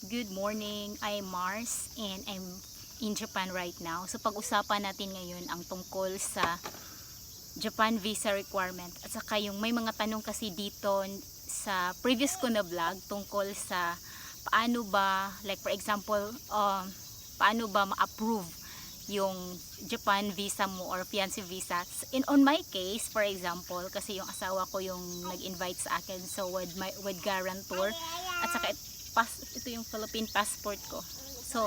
Good morning, I'm Mars and I'm in Japan right now. So pag-usapan natin ngayon ang tungkol sa Japan visa requirement at saka yung may mga tanong kasi dito sa previous ko na vlog tungkol sa paano ba, like for example, paano ba ma-approve yung Japan visa mo or fiancé visa. On my case, for example, kasi yung asawa ko yung nag-invite sa akin, so with guarantor at saka ito yung Philippine passport ko. So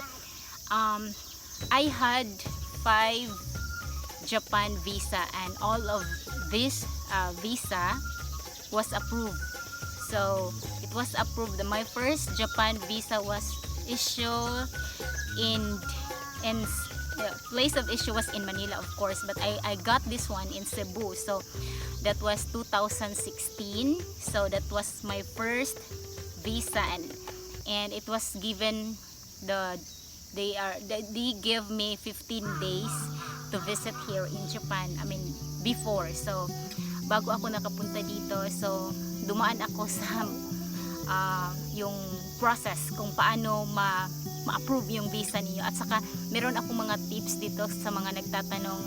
I had 5 Japan visa and all of this visa was approved. So it was approved. My first Japan visa was issued in the place of issue was in Manila, of course, but I got this one in Cebu. So that was 2016. So that was my first visa, and it was given they give me 15 days to visit here in Japan. I mean before, so bago ako nakapunta dito, so dumaan ako sa yung process kung paano ma-approve yung visa niyo, at saka meron ako mga tips dito sa mga nagtatanong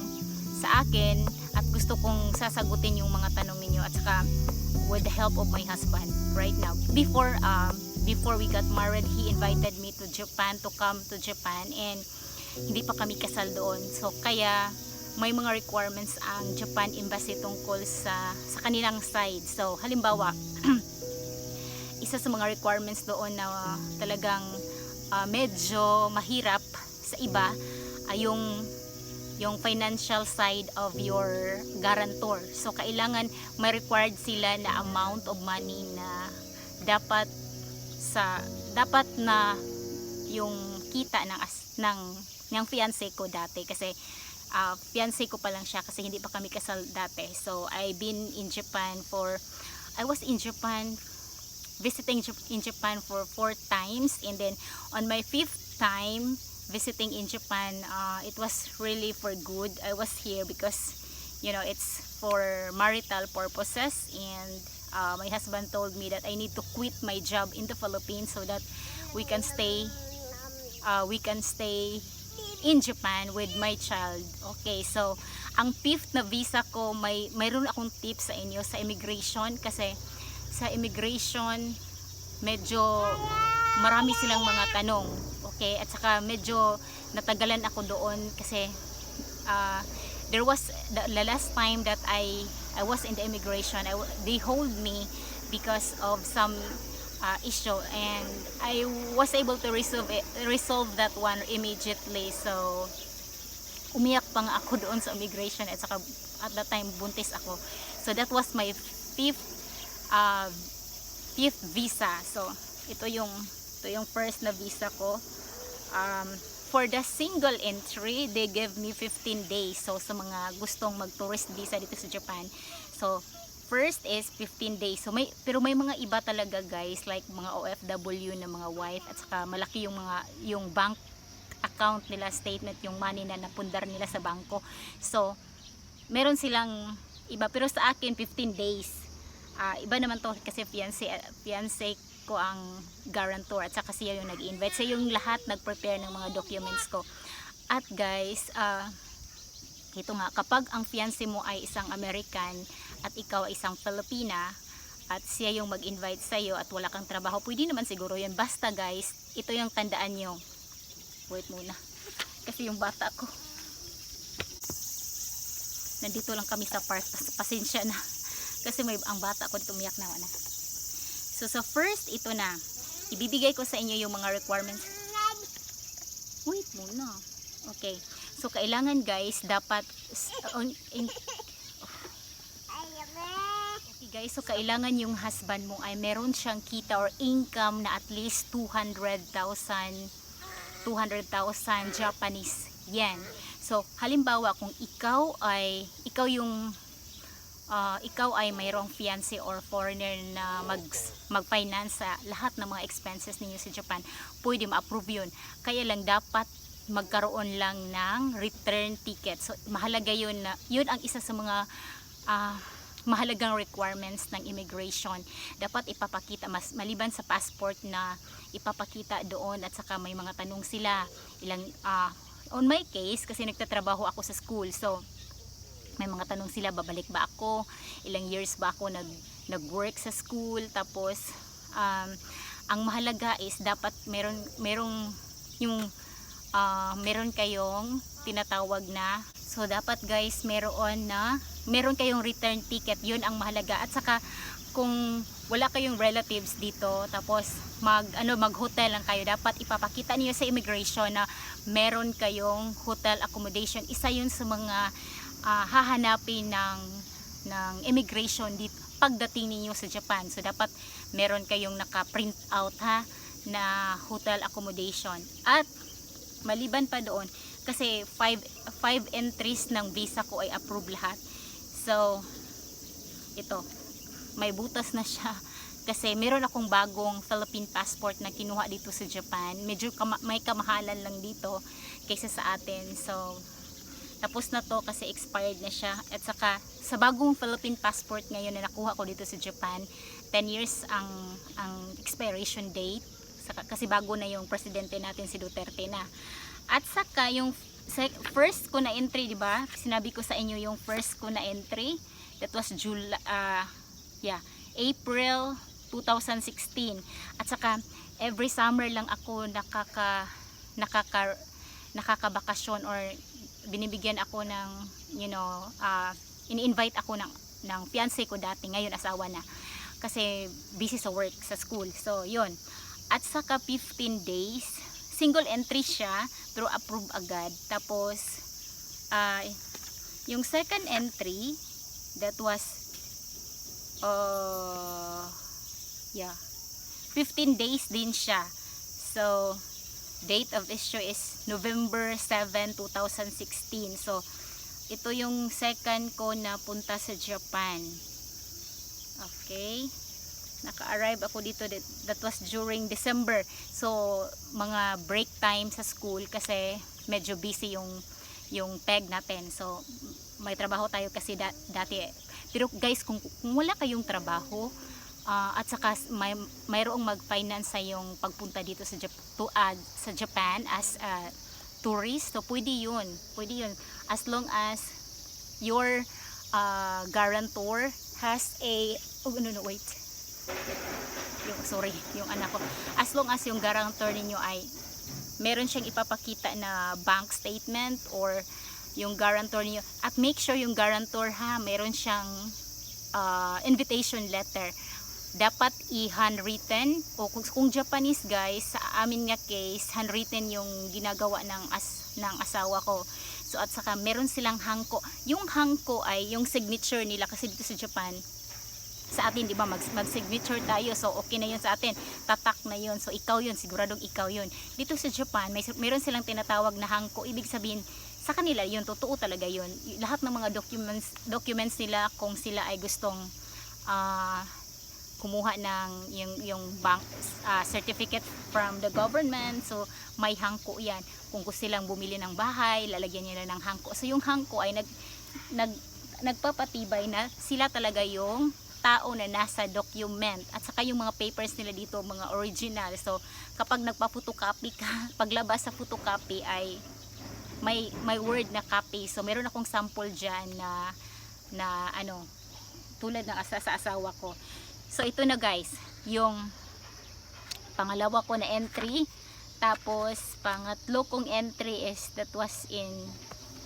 sa akin at gusto kong sasagutin yung mga tanong ninyo, at saka with the help of my husband right now. Before we got married, he invited me to Japan, to come to Japan, and hindi pa kami kasal doon. So kaya may mga requirements ang Japan Embassy tungkol sa kanilang side. So halimbawa, isa sa mga requirements doon na talagang medyo mahirap sa iba ay yung financial side of your guarantor. So kailangan may required sila na amount of money na dapat na yung kita ng fiancé ko dati, kasi fiancé ko pa lang siya kasi hindi pa kami kasal dati. So I was in Japan visiting in Japan for 4 times, and then on my 5th time visiting in Japan, it was really for good. I was here because it's for marital purposes, and my husband told me that I need to quit my job in the Philippines so that we can stay in Japan with my child. Okay, so ang 5th na visa ko, mayroon akong tips sa inyo sa immigration, kasi sa immigration medyo marami silang mga tanong. Okay, at saka medyo natagalan ako doon kasi there was the last time that I was in the immigration, they hold me because of some issue, and I was able to resolve that one immediately. So umiyak pa nga ako doon sa immigration, at saka at that time buntis ako. So that was my 5th visa. So ito yung first na visa ko. For the single entry, they gave me 15 days. So sa mga gustong mag-tourist visa dito sa Japan, so first is 15 days. So pero may mga iba talaga guys, like mga OFW na mga wife, at saka malaki yung bank account nila statement, yung money na napundar nila sa bangko. So meron silang iba, pero sa akin 15 days. Iba naman to kasi fiancé ko ang guarantor, at saka siya yung nag-invite. Siya yung lahat nag-prepare ng mga documents ko. At guys, ito nga, kapag ang fiancé mo ay isang American at ikaw ay isang Filipina, at siya yung mag-invite sa'yo at wala kang trabaho, pwede naman siguro yan. Basta guys, ito yung tandaan nyo. Wait muna, kasi yung bata ko nandito lang kami sa park, pasensya na kasi ang bata ko dito umiyak na. So sa first, ito na, ibibigay ko sa inyo yung mga requirements. Wait muna. Okay, so kailangan guys, dapat okay guys, so kailangan yung husband mo ay meron siyang kita or income na at least 200,000 Japanese yen. So halimbawa, kung ikaw ay mayroong fiancé or foreigner na mag-finance sa lahat ng mga expenses ninyo sa Japan, pwede ma-approve yun. Kaya lang dapat magkaroon lang ng return ticket. So mahalaga yun, na yun ang isa sa mga mahalagang requirements ng immigration. Dapat ipapakita, mas maliban sa passport na ipapakita doon, at saka may mga tanong sila. On my case, kasi nagtatrabaho ako sa school, so may mga tanong sila, babalik ba ako, ilang years ba ako nag-work sa school, tapos ang mahalaga is dapat meron kayong tinatawag na, so dapat guys meron kayong return ticket, yun ang mahalaga. At saka kung wala kayong relatives dito, tapos mag-hotel lang kayo, dapat ipapakita niyo sa immigration na meron kayong hotel accommodation. Isa yun sa mga hahanapin ng immigration dito pagdating niyo sa Japan. So dapat meron kayong naka-print out na hotel accommodation. At maliban pa doon, kasi 5 entries ng visa ko ay approve lahat. So ito, may butas na siya kasi meron akong bagong Philippine passport na kinuha dito sa Japan. Medyo may kamahalan lang dito kaysa sa atin. So tapos na to kasi expired na siya. At saka sa bagong Philippine passport ngayon na nakuha ko dito sa Japan, 10 years ang expiration date, kasi bago na yung presidente natin, si Duterte na. At saka yung first ko na entry, di ba? Sinabi ko sa inyo yung first ko na entry, that was April 2016. At saka every summer lang ako nakakabakasyon, or binibigyan ako ng ini-invite ako ng fiancé ko dati, ngayon asawa na, kasi busy sa work, sa school. So yun. At saka 15 days, single entry siya, pero approve agad. Tapos yung second entry, that was 15 days din siya. So date of issue is November 7, 2016. So ito yung second ko na punta sa Japan. Okay, naka-arrive ako dito, that was during December. So mga break time sa school kasi medyo busy yung peg natin. So may trabaho tayo kasi dati. Pero guys, kung wala kayong trabaho, at saka mayroong mag-finance sa yung pagpunta dito sa Japan as a tourist, so pwede yun as long as your guarantor has a yung anak ko, as long as yung guarantor ninyo ay meron siyang ipapakita na bank statement, or yung guarantor niyo, at make sure yung guarantor meron siyang invitation letter. Dapat i-handwritten, o kung Japanese guys, sa amin nga case, handwritten yung ginagawa ng asawa ko. So at saka meron silang hangko. Yung hangko ay yung signature nila, kasi dito sa Japan, sa atin, di ba, mag-signature tayo, so okay na yun sa atin, tatak na yun, so ikaw yun, siguradong ikaw yun. Dito sa Japan, meron silang tinatawag na hangko, ibig sabihin, sa kanila yun, totoo talaga yun. Lahat ng mga documents nila, kung sila ay gustong kumuha ng yung bank certificate from the government, so may hangko yan. Kung gusto silang bumili ng bahay, lalagyan nila ng hangko. So yung hangko ay nagpapatibay na sila talaga yung tao na nasa document. At saka yung mga papers nila dito, mga original. So kapag nagpa-photocopy ka, paglabas sa photocopy ay may word na copy. So meron akong sample dyan na tulad ng sa asawa ko. So ito na guys, yung pangalawa ko na entry. Tapos pangatlo kong entry is that was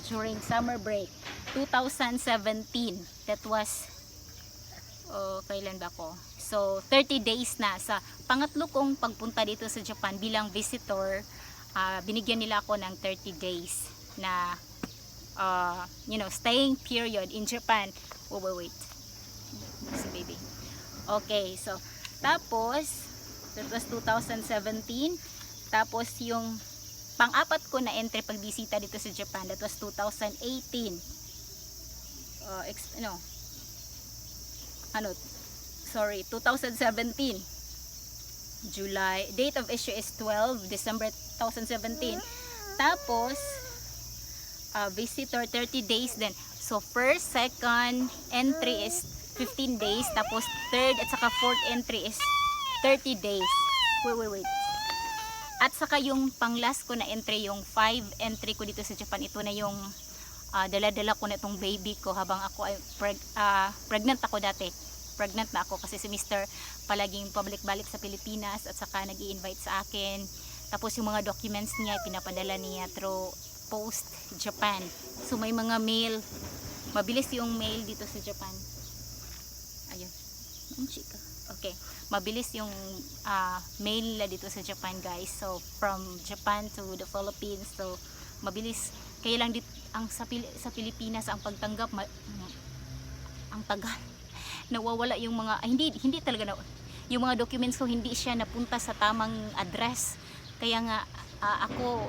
during summer break 2017. That was kailan ba ko? So 30 days na sa pangatlo kong pagpunta dito sa Japan bilang visitor. Binigyan nila ako ng 30 days na staying period in Japan. Wait. Si baby. Okay, so tapos that was 2017. Tapos yung pang-apat ko na entry pagbisita dito sa Japan, that was 2018. Sorry, 2017 July, date of issue is 12 December 2017. Tapos visitor 30 days din. So first, second entry is 15 days. Tapos third at saka fourth entry is 30 days. Wait. At saka yung pang last ko na entry, yung 5 entry ko dito sa Japan, ito na yung dala-dala ko na itong baby ko habang ako ay pregnant ako dati. Pregnant na ako kasi si Mr. palaging pabalik-balik sa Pilipinas at saka nag-i-invite sa akin. Tapos yung mga documents niya pinapadala niya through post Japan. So may mga mail. Mabilis yung mail dito sa Japan. Ayun. Okay. Mabilis yung mail nila dito sa Japan, guys. So from Japan to the Philippines. So mabilis. Kaya lang dito ang sa Pilipinas ang pagtanggap ang tagal. Nawawala yung mga hindi talaga na yung mga documents ko, hindi siya napunta sa tamang address. Kaya nga ako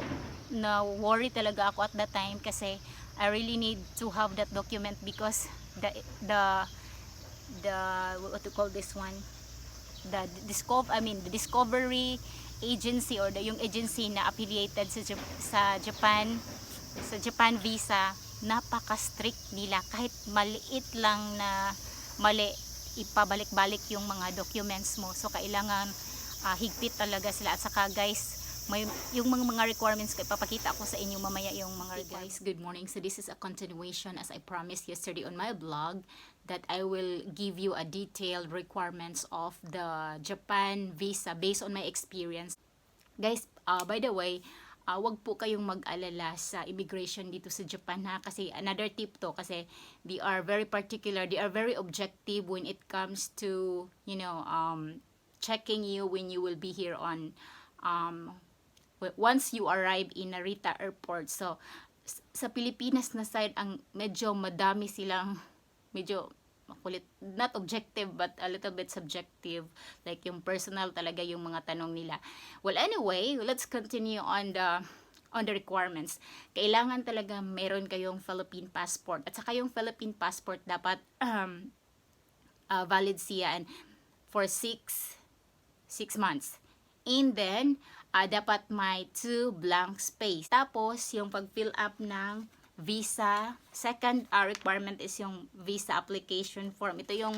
na worry talaga ako at that time kasi I really need to have that document because the what to call this one, the discovery agency or yung agency na affiliated sa Japan visa, napaka-strict nila. Kahit maliit lang na mali, ipabalik-balik yung mga documents mo. So kailangan higpit talaga sila. At saka guys, yung mga requirements ko, ipapakita ko sa inyo mamaya yung mga guys, good morning. So this is a continuation as I promised yesterday on my blog that I will give you a detailed requirements of the Japan visa based on my experience. Guys, by the way, wag po kayong mag-alala sa immigration dito sa Japan ha, kasi another tip to, kasi they are very particular, they are very objective when it comes to, checking you when you will be here on once you arrive in Narita Airport. So sa Pilipinas na side, ang medyo madami silang medyo makulit, not objective but a little bit subjective, like yung personal talaga yung mga tanong nila. Well, anyway, let's continue on the requirements. Kailangan talaga meron kayong Philippine passport, at saka yung Philippine passport dapat valid siya and for 6 months. And then dapat may 2 blank space. Tapos yung pag-fill up ng visa, second requirement is yung visa application form. Ito yung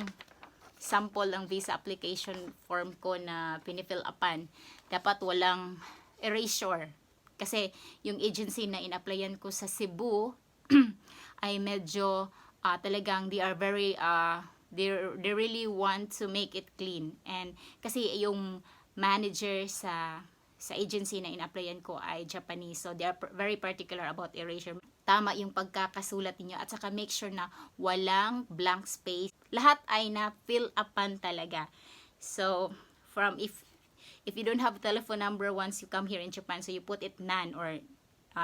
sample ng visa application form ko na pinifill upan. Dapat walang erasure. Kasi yung agency na in-applyan ko sa Cebu ay medyo talagang they are very they really want to make it clean. And kasi yung manager sa agency na in-applyan ko ay Japanese, so they are very particular about erasure. Tama yung pagkakasulat niyo, at saka make sure na walang blank space. Lahat ay na fill upan talaga. So from if you don't have telephone number once you come here in Japan, so you put it none or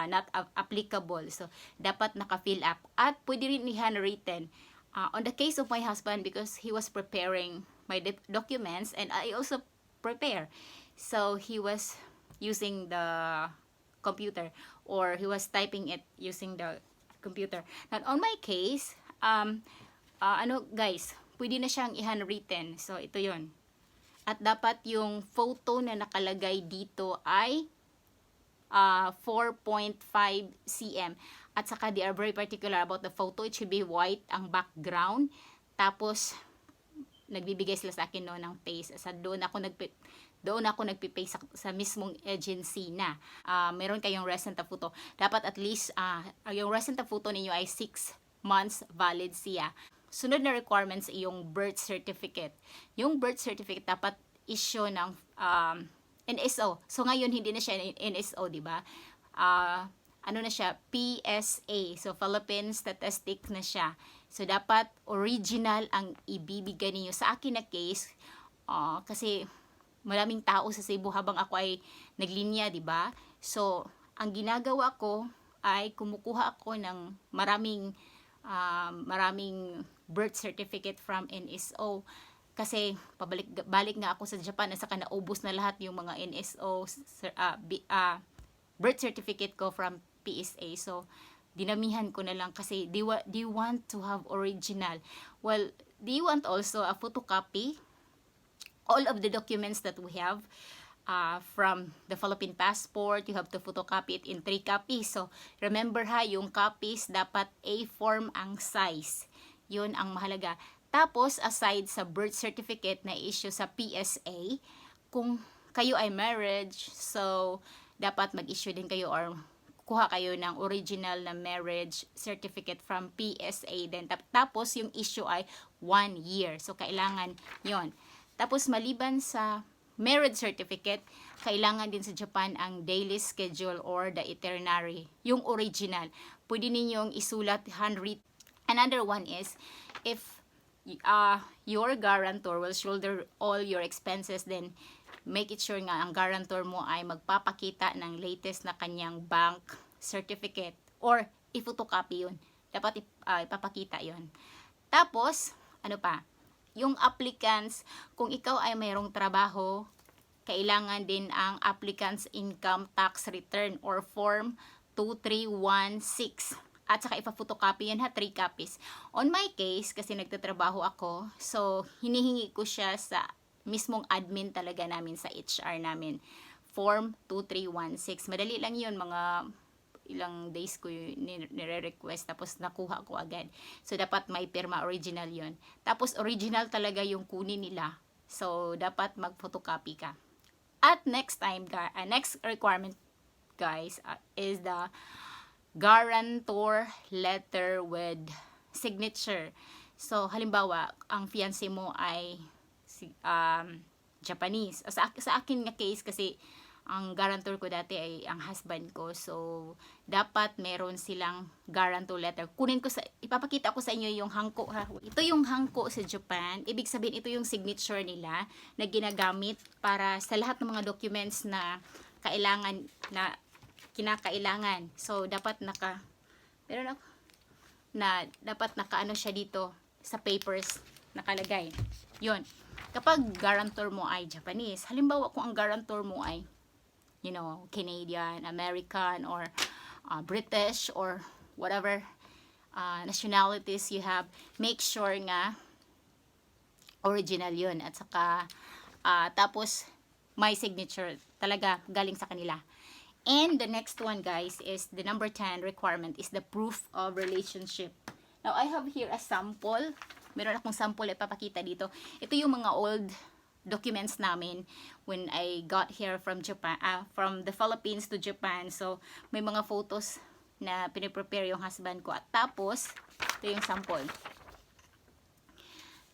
not applicable. So dapat naka-fill up, at pwede rin i-handwritten. On the case of my husband, because he was preparing my documents and I also prepare, so he was using the computer or he was typing it using the computer. Now on my case, guys, pwede na siyang i-handwritten. So ito yon. At dapat yung photo na nakalagay dito ay 4.5 cm. At saka they are very particular about the photo. It should be white ang background. Tapos nagbibigay sila sa akin ng face. Sa doon ako nagpipay sa mismong agency na meron kayong recent photo. Dapat at least yung recent photo ninyo ay 6 months valid siya. Sunod na requirements ay yung birth certificate. Yung birth certificate dapat issue ng NSO. So ngayon hindi na siya NSO, di ba? Ano na siya? PSA. So Philippine Statistics na siya. So dapat original ang ibibigay niyo. Sa akin na case, kasi maraming tao sa Cebu habang ako ay naglinya, di ba? So ang ginagawa ko ay kumukuha ako ng maraming birth certificate from NSO. Kasi pabalik-balik nga ako sa Japan, at saka naubos na lahat yung mga NSO birth certificate ko from PSA. So dinamihan ko na lang kasi they want to have original. Well, they want also a photocopy. All of the documents that we have from the Philippine passport, you have to photocopy it in 3 copies. So remember ha, yung copies dapat A4 ang size. Yun ang mahalaga. Tapos, aside sa birth certificate na issue sa PSA, kung kayo ay marriage, so, dapat mag-issue din kayo or kuha kayo ng original na marriage certificate from PSA din. Tapos, yung issue ay 1 year. So, kailangan yon. Tapos, maliban sa marriage certificate, kailangan din sa Japan ang daily schedule or the itinerary, yung original. Pwede ninyong isulat handwritten. Another one is, if your guarantor will shoulder all your expenses, then make it sure nga ang guarantor mo ay magpapakita ng latest na kanyang bank certificate or i-photocopy yun. Dapat ipapakita yun. Tapos, ano pa? Yung applicants, kung ikaw ay mayroong trabaho, kailangan din ang applicant's income tax return or form 2316. At saka ipa-photocopy yan ha, 3 copies. On my case, kasi nagtatrabaho ako, so hinihingi ko siya sa mismong admin talaga namin sa HR namin. Form 2316. Madali lang yun, mga ilang days ko nire-request, tapos nakuha ko agad. So, dapat may pirma original yun. Tapos, original talaga yung kunin nila. So, dapat mag-photocopy ka. At next requirement, guys, is the guarantor letter with signature. So, halimbawa, ang fiancé mo ay Japanese. Sa akin nga case, kasi ang guarantor ko dati ay ang husband ko. So, dapat meron silang guarantor letter. Ipapakita ko sa inyo yung hangko ha. Ito yung hangko sa Japan. Ibig sabihin, ito yung signature nila na ginagamit para sa lahat ng mga documents na kinakailangan. So, dapat dapat nakaano siya dito sa papers nakalagay. Yun. Kapag guarantor mo ay Japanese, halimbawa kung ang guarantor mo ay, Canadian, American, or British, or whatever nationalities you have, make sure nga original yun. At saka, tapos, may signature talaga galing sa kanila. And the next one, guys, is the number 10 requirement is the proof of relationship. Now, I have here a sample. Meron akong sample ipapakita dito. Ito yung mga old documents namin when I got here from Japan, from the Philippines to Japan. So, may mga photos na piniprepare yung husband ko. At tapos, ito yung sample.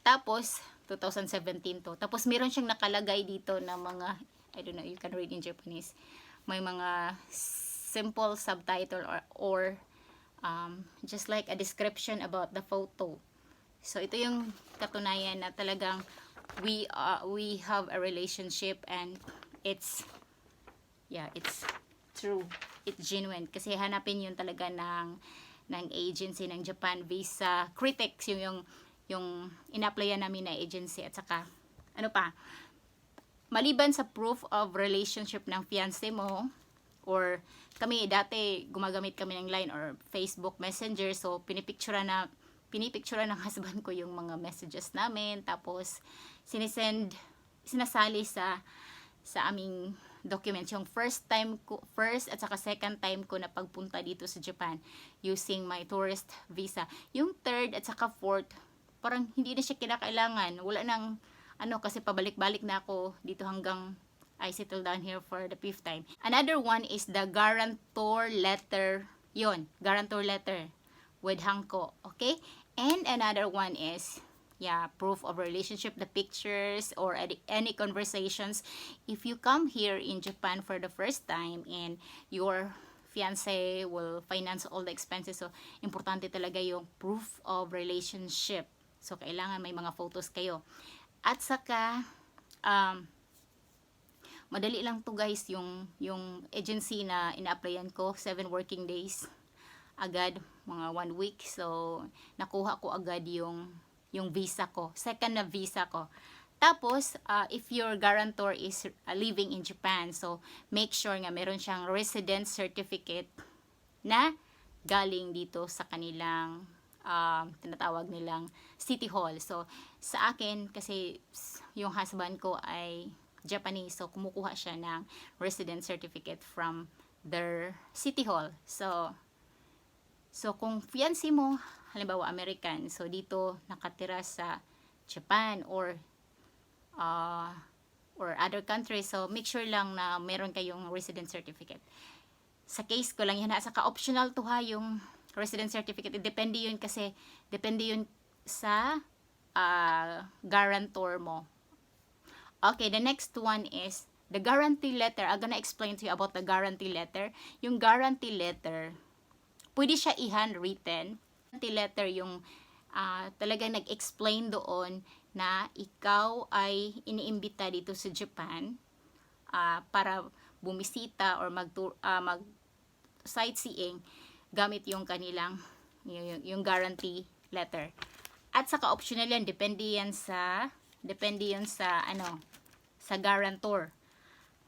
Tapos, 2017 to. Tapos, meron siyang nakalagay dito na mga, I don't know, you can read in Japanese. May mga simple subtitle or just like a description about the photo. So, ito yung katunayan na talagang we have a relationship and it's true. It's genuine. Kasi hanapin yun talaga ng agency ng Japan Visa Critics, yung in-applyan namin na agency. At saka, ano pa, maliban sa proof of relationship ng fiancé mo, or kami dati gumagamit kami ng Line or Facebook Messenger, so pinipicturean ng husband ko yung mga messages namin, tapos sinasali sa aming documents. Yung first at saka second time ko na pagpunta dito sa Japan using my tourist visa. Yung third at saka fourth, parang hindi na siya kinakailangan. Wala nang kasi pabalik-balik na ako dito hanggang I settle down here for the 5th time. Another one is the guarantor letter. Yun, guarantor letter with hangko. Okay? And another one is, proof of relationship, the pictures or any conversations. If you come here in Japan for the first time and your fiancé will finance all the expenses, so importante talaga yung proof of relationship. So, kailangan may mga photos kayo. At saka, madali lang to guys, yung agency na ina-applyan ko, 7 working days agad, mga 1 week. So, nakuha ko agad yung visa ko, second na visa ko. Tapos, if your guarantor is living in Japan, so make sure nga meron siyang resident certificate na galing dito sa kanilang tinatawag nilang City Hall. So, sa akin, kasi yung husband ko ay Japanese, so kumukuha siya ng resident certificate from their City Hall. So kung fiancé mo, halimbawa American, so dito nakatira sa Japan or other countries. So make sure lang na meron kayong resident certificate. Sa case ko lang yan, saka optional to ha, yung resident certificate. Depende yun kasi, depende yun sa guarantor mo. Okay, the next one is the guarantee letter. I'm gonna explain to you about the guarantee letter. Yung guarantee letter, pwede siya i-handwritten. Guarantee letter yung talagang nag-explain doon na ikaw ay iniimbita dito sa Japan para bumisita or mag sightseeing gamit yung kanilang yung guarantee letter. At saka optional yan, depende yan sa sa guarantor.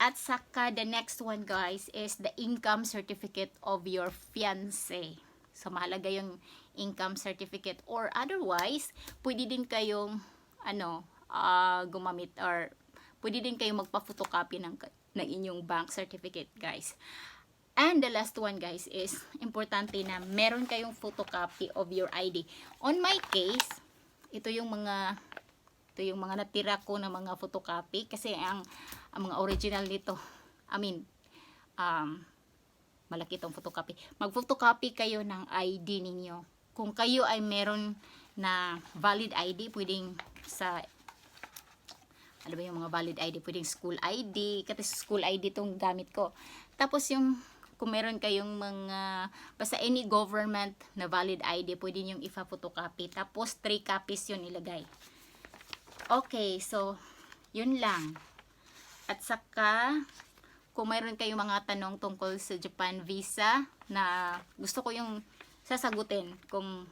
At saka the next one guys is the income certificate of your fiancé. So mahalaga yung income certificate, or otherwise pwede din kayong gumamit, or pwede din kayong magpa-photocopy ng inyong bank certificate guys. And the last one guys is importante na meron kayong photocopy of your ID. On my case, ito yung mga natira ko na mga photocopy kasi ang mga original nito, malaki itong photocopy. Mag-photocopy kayo ng ID ninyo. Kung kayo ay meron na valid ID, pwedeng ano ba yung mga valid ID? Pwedeng school ID, kasi school ID itong gamit ko. Tapos kung meron kayong mga, basta any government na valid ID, pwede nyo ipa-photocopy. Tapos 3 copies yun ilagay. Okay, so yun lang. At saka, kung mayroon kayong mga tanong tungkol sa Japan visa na gusto ko yung sasagutin, kung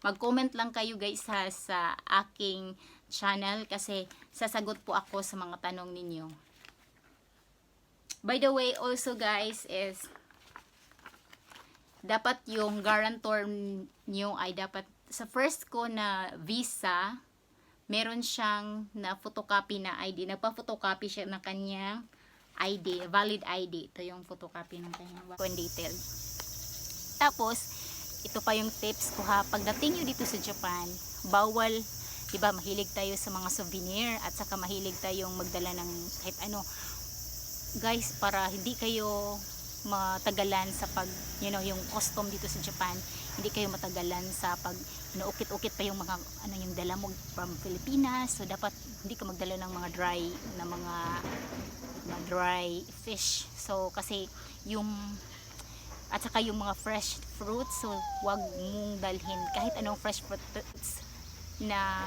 mag-comment lang kayo guys sa aking channel kasi sasagot po ako sa mga tanong ninyo. By the way, also guys, is dapat yung guarantor nyo ay dapat sa first ko na visa, meron siyang na photocopy na ID. Nagpa-photocopy siya ng kanyang ID, valid ID. Ito yung photocopy ng kanyang detail. Tapos, ito pa yung tips ko ha. Pagdating nyo dito sa Japan, bawal, diba, mahilig tayo sa mga souvenir at saka mahilig tayong magdala ng kahit ano. Guys, para hindi kayo matagalan sa yung custom dito sa Japan, hindi kayo matagalan sa inuukit-ukit pa yung mga yung dala mo from Filipinas. So dapat hindi ka magdala ng mga dry fish. So kasi at saka yung mga fresh fruits, so wag mong dalhin kahit anong fresh fruits na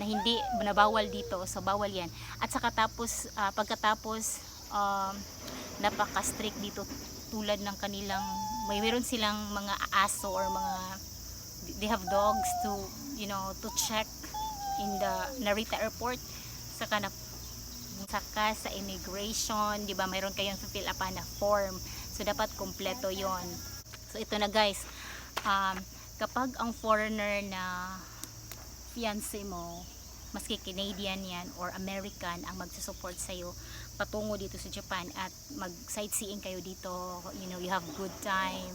hindi nabawal dito. So bawal yan. At saka pagkatapos napaka-strict dito, tulad ng kanilang meron silang mga aso or they have dogs to check in the Narita airport, saka sa immigration, di ba, mayroon kayong fill up na form, so dapat kompleto yon. So ito na guys, kapag ang foreigner na fiancé mo, maski Canadian yan or American ang magsusupport sa'yo patungo dito sa Japan at mag-sightseeing kayo dito, you have good time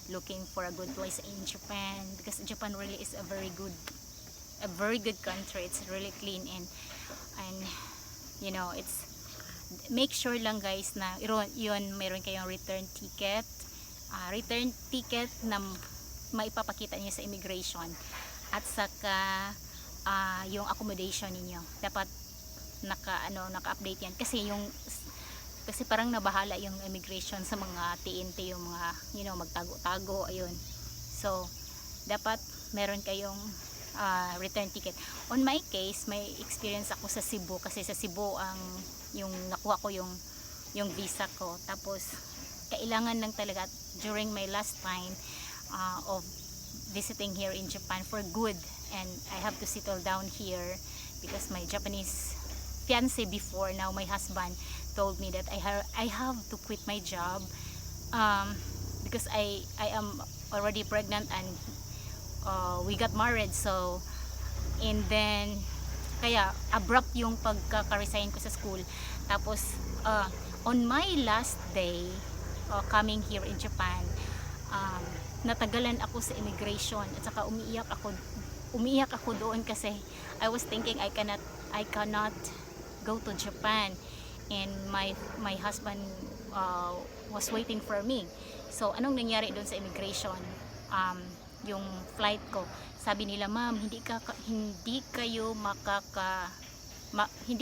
looking for a good place in Japan, because Japan really is a very good country. It's really clean and it's, make sure lang guys na yun meron kayong return ticket na maipapakita niyo sa immigration, at saka yung accommodation ninyo dapat naka-update yan, kasi parang nabahala yung immigration sa mga TNT, yung mga magtago-tago, ayun. So dapat meron kayong return ticket. On my case, may experience ako sa Cebu, kasi sa Cebu yung nakuha ko yung visa ko. Tapos kailangan lang talaga during my last time of visiting here in Japan for good, and I have to settle down here because my Japanese fiancé before, now my husband, told me that I have to quit my job because I am already pregnant and we got married. So and then kaya abrupt yung pagka-resign ko sa school. Tapos on my last day coming here in Japan, natagalan ako sa immigration at saka umiiyak ako umiiyak ako doon kasi I was thinking I cannot go to Japan, and my husband was waiting for me. So anong nangyari doon sa immigration? Yung flight ko, sabi nila, ma'am, hindi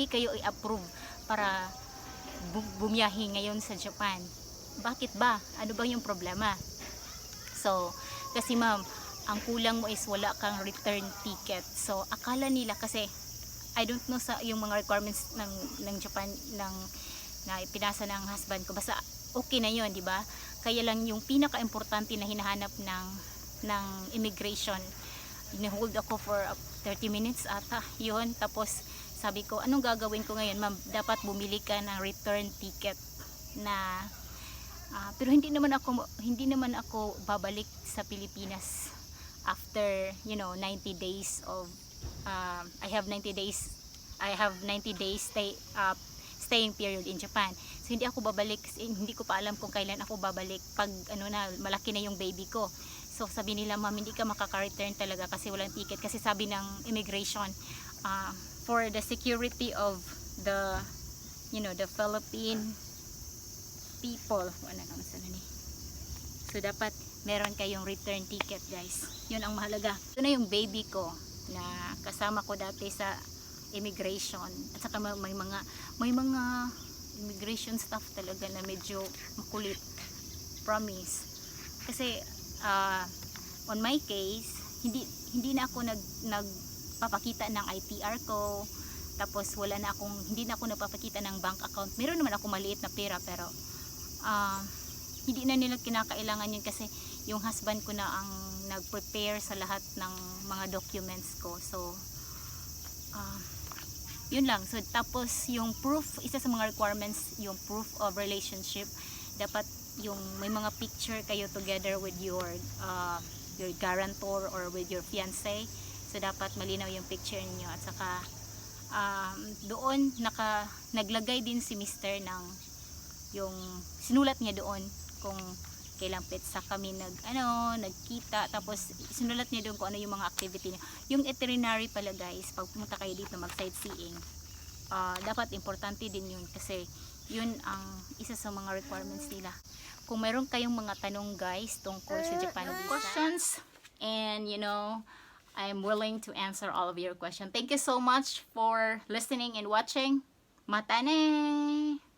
kayo i-approve para bumiyahe ngayon sa Japan. Bakit ba? Ano ba yung problema? So, kasi ma'am, ang kulang mo is wala kang return ticket. So, akala nila kasi, I don't know sa yung mga requirements ng Japan, na ipinasa ng husband ko. Basta, okay na yun, di ba? Kaya lang yung pinaka-importante na hinahanap ng immigration, hold ako for 30 minutes ata, yun. Tapos, sabi ko, anong gagawin ko ngayon, ma'am? Dapat bumili ka ng return ticket na pero hindi naman ako babalik sa Pilipinas after 90 days of I have 90 days staying period in Japan. So hindi ako babalik, hindi ko pa alam kung kailan ako babalik pag malaki na yung baby ko. So sabi nila, ma'am, hindi ka makaka-return talaga kasi walang ticket, kasi sabi ng immigration, for the security of the Philippine people, so dapat meron kayong return ticket, guys. Yun ang mahalaga. Ito na yung baby ko na kasama ko dati sa immigration, at saka may mga immigration staff talaga na medyo makulit, promise. Kasi on my case, hindi na ako nagpapakita ng ITR ko. Tapos hindi na ako nagpapakita ng bank account. Meron naman ako maliit na pera, pero hindi na nila kinakailangan yun kasi yung husband ko na ang nag-prepare sa lahat ng mga documents ko. So yun lang. So tapos yung proof, isa sa mga requirements, yung proof of relationship, dapat yung may mga picture kayo together with your guarantor or with your fiancé. So dapat malinaw yung picture niyo, at saka doon naglagay din si Mr. ng yung sinulat niya doon kung kailang petsa kami nagkita, tapos sinulat niya doon kung ano yung mga activity niya. Yung itinerary pala, guys, pag pumunta kayo dito mag sightseeing, dapat importante din yun kasi yun ang isa sa mga requirements nila. Kung meron kayong mga tanong, guys, tungkol sa Japan visa, questions, and I'm willing to answer all of your questions. Thank you so much for listening and watching. Mata ne!